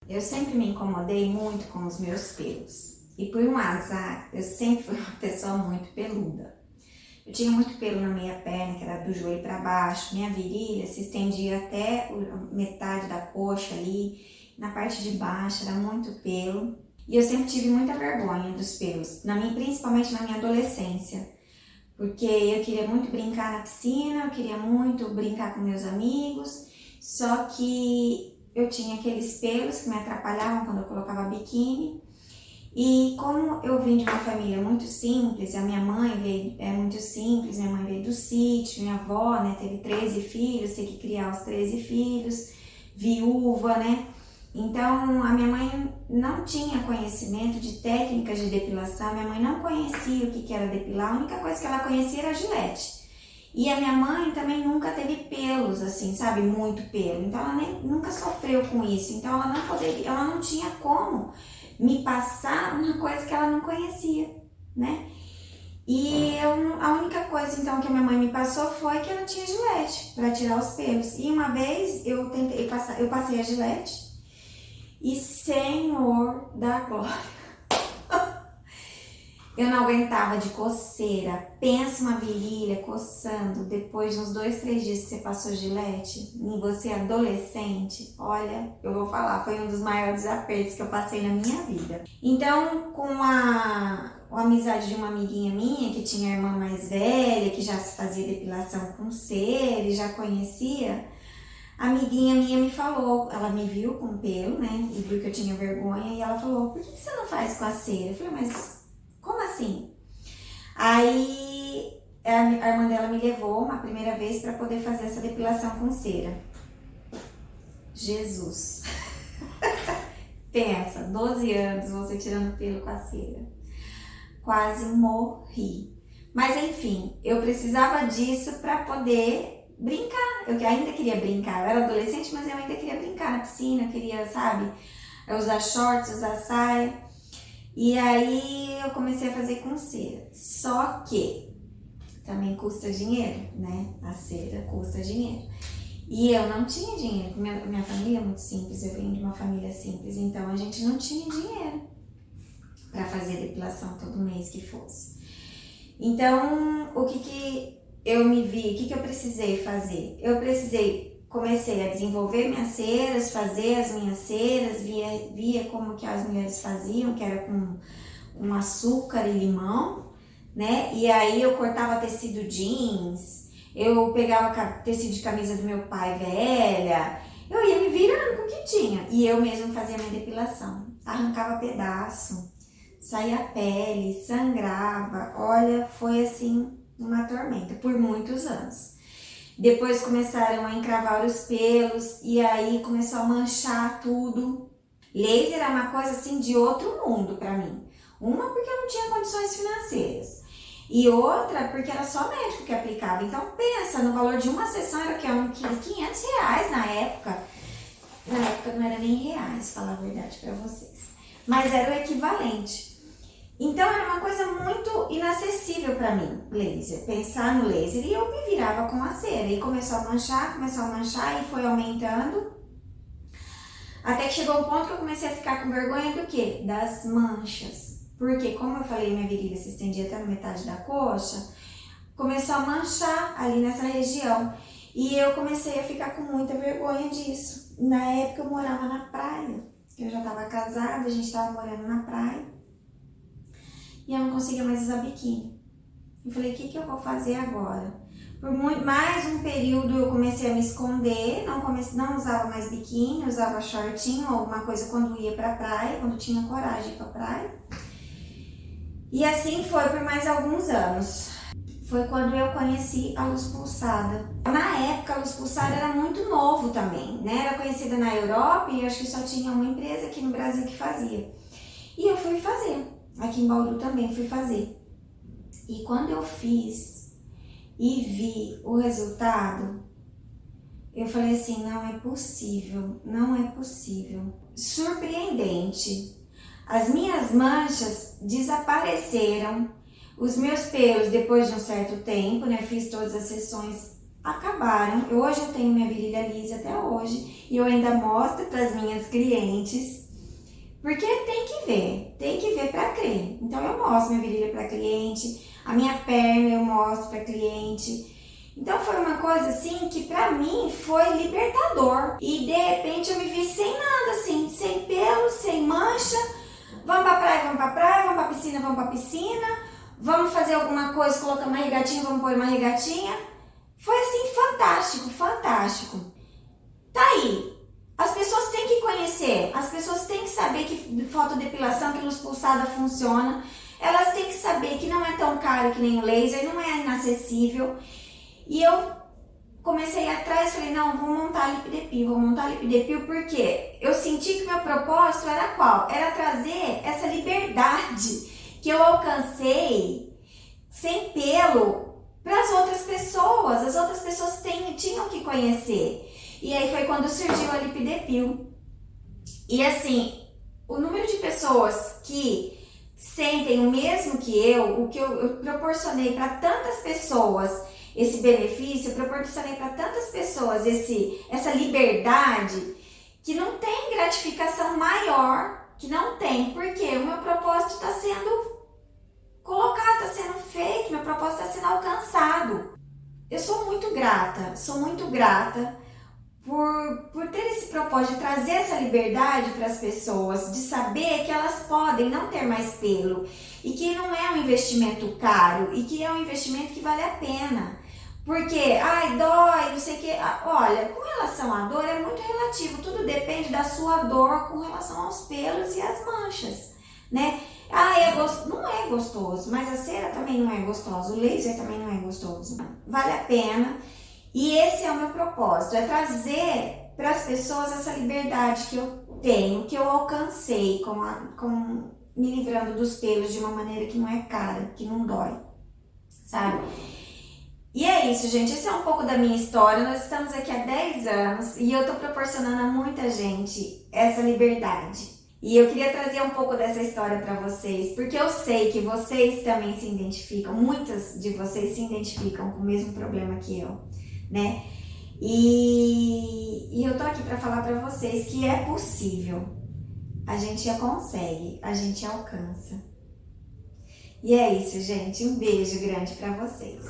Eu sempre me incomodei muito com os meus pelos. E por um azar, eu sempre fui uma pessoa muito peluda. Eu tinha muito pelo na minha perna, que era do joelho para baixo. Minha virilha se estendia até metade da coxa ali. Na parte de baixo era muito pelo. E eu sempre tive muita vergonha dos pelos, principalmente na minha adolescência. Porque eu queria muito brincar na piscina, eu queria muito brincar com meus amigos. Só que eu tinha aqueles pelos que me atrapalhavam quando eu colocava biquíni. E como eu vim de uma família muito simples, a minha mãe é muito simples, minha mãe veio do sítio, minha avó, né, teve 13 filhos, teve que criar os 13 filhos, viúva, né? Então, a minha mãe não tinha conhecimento de técnicas de depilação, minha mãe não conhecia o que era depilar, a única coisa que ela conhecia era a Gillette. E a minha mãe também nunca teve pelos, assim, sabe, muito pelo, então ela nunca sofreu com isso, então ela não tinha como me passar uma coisa que ela não conhecia, né? E a única coisa então que a minha mãe me passou foi que ela tinha Gillette para tirar os pelos. E uma vez eu passei a Gillette e, Senhor da glória, eu não aguentava de coceira. Pensa uma virilha coçando depois de uns 2, 3 dias que você passou Gillette, em você adolescente. Olha, eu vou falar, foi um dos maiores apertos que eu passei na minha vida. Então, com a amizade de uma amiguinha minha, que tinha a irmã mais velha, que já se fazia depilação com cera e já conhecia, a amiguinha minha me falou, ela me viu com pelo, né, e viu que eu tinha vergonha, e ela falou, por que você não faz com a cera? Eu falei, mas como assim? Aí a irmã dela me levou uma primeira vez para poder fazer essa depilação com cera. Jesus! Pensa, 12 anos você tirando pelo com a cera. Quase morri. Mas enfim, eu precisava disso para poder brincar. Eu ainda queria brincar. Eu era adolescente, mas eu ainda queria brincar na piscina. Eu queria, sabe, usar shorts, usar saia. E aí eu comecei a fazer com cera. Só que também custa dinheiro, né? A cera custa dinheiro. E eu não tinha dinheiro. Minha família é muito simples. Eu venho de uma família simples. Então a gente não tinha dinheiro para fazer depilação todo mês que fosse. Então, o que eu me vi, o que eu precisei fazer? Comecei a desenvolver minhas ceras, fazer as minhas ceras, via como que as mulheres faziam, que era com açúcar e limão, né? E aí eu cortava tecido jeans, eu pegava tecido de camisa do meu pai velha, eu ia me virando com o que tinha. E eu mesma fazia minha depilação, arrancava pedaço, saía a pele, sangrava, olha, foi assim uma tormenta por muitos anos. Depois começaram a encravar os pelos e aí começou a manchar tudo. Laser era uma coisa assim de outro mundo para mim. Uma porque eu não tinha condições financeiras e outra porque era só médico que aplicava. Então pensa, no valor de uma sessão era o que? R$500 na época. Na época não era nem reais, falar a verdade para vocês. Mas era o equivalente. Então era uma coisa muito inacessível para mim, laser, pensar no laser, e eu me virava com a cera, e começou a manchar e foi aumentando, até que chegou um ponto que eu comecei a ficar com vergonha do quê? Das manchas, porque como eu falei, minha virilha se estendia até na metade da coxa, começou a manchar ali nessa região, e eu comecei a ficar com muita vergonha disso. Na época eu morava na praia, eu já estava casada, a gente estava morando na praia, e eu não conseguia mais usar biquíni. Eu falei, o que eu vou fazer agora? Por mais um período eu comecei a me esconder, não usava mais biquíni, usava shortinho ou alguma coisa quando ia pra praia, quando tinha coragem de ir pra praia. E assim foi por mais alguns anos. Foi quando eu conheci a luz pulsada. Na época a luz pulsada era muito novo também, né? Era conhecida na Europa e acho que só tinha uma empresa aqui no Brasil que fazia. E eu fui fazer. Aqui em Bauru também fui fazer. E quando eu fiz e vi o resultado, eu falei assim, não é possível, não é possível. Surpreendente. As minhas manchas desapareceram. Os meus pelos, depois de um certo tempo, né, fiz todas as sessões acabaram. Hoje eu tenho minha virilha lisa até hoje e eu ainda mostro para as minhas clientes, porque tem que ver para crer. Então eu mostro minha virilha para cliente, a minha perna eu mostro para cliente. Então foi uma coisa assim que pra mim foi libertador. E de repente eu me vi sem nada, assim, sem pelo, sem mancha. Vamos pra praia, vamos pra praia, vamos pra piscina, vamos pra piscina. Vamos fazer alguma coisa, colocar uma regatinha, vamos pôr uma regatinha. Foi assim, fantástico, fantástico. Tá aí. As pessoas têm que conhecer, as pessoas têm que saber que fotodepilação, que luz pulsada funciona. Elas têm que saber que não é tão caro que nem o laser, não é inacessível. E eu comecei atrás, falei, não, vou montar lipidepil, porque eu senti que meu propósito era qual? Era trazer essa liberdade que eu alcancei sem pelo para as outras pessoas tinham que conhecer. E aí foi quando surgiu a lipidepil. E assim, o número de pessoas que sentem o mesmo que eu, o que eu proporcionei para tantas pessoas, esse benefício, eu proporcionei para tantas pessoas essa liberdade, que não tem gratificação maior, que não tem, porque o meu propósito está sendo colocado, está sendo feito, meu propósito está sendo alcançado. Eu sou muito grata por ter esse propósito de trazer essa liberdade para as pessoas, de saber que elas podem não ter mais pelo e que não é um investimento caro e que é um investimento que vale a pena. Porque, ai, dói, não sei o que. Olha, com relação à dor é muito relativo, tudo depende da sua dor com relação aos pelos e às manchas, né? Não é gostoso, mas a cera também não é gostosa, o laser também não é gostoso. Vale a pena. E esse é o meu propósito, é trazer para as pessoas essa liberdade que eu tenho, que eu alcancei me livrando dos pelos de uma maneira que não é cara, que não dói, sabe? E é isso, gente, esse é um pouco da minha história. Nós estamos aqui há 10 anos e eu tô proporcionando a muita gente essa liberdade. E eu queria trazer um pouco dessa história para vocês, porque eu sei que vocês também se identificam, muitas de vocês se identificam com o mesmo problema que eu, né? E eu tô aqui para falar para vocês que é possível, a gente consegue, a gente alcança. E é isso, gente, um beijo grande para vocês.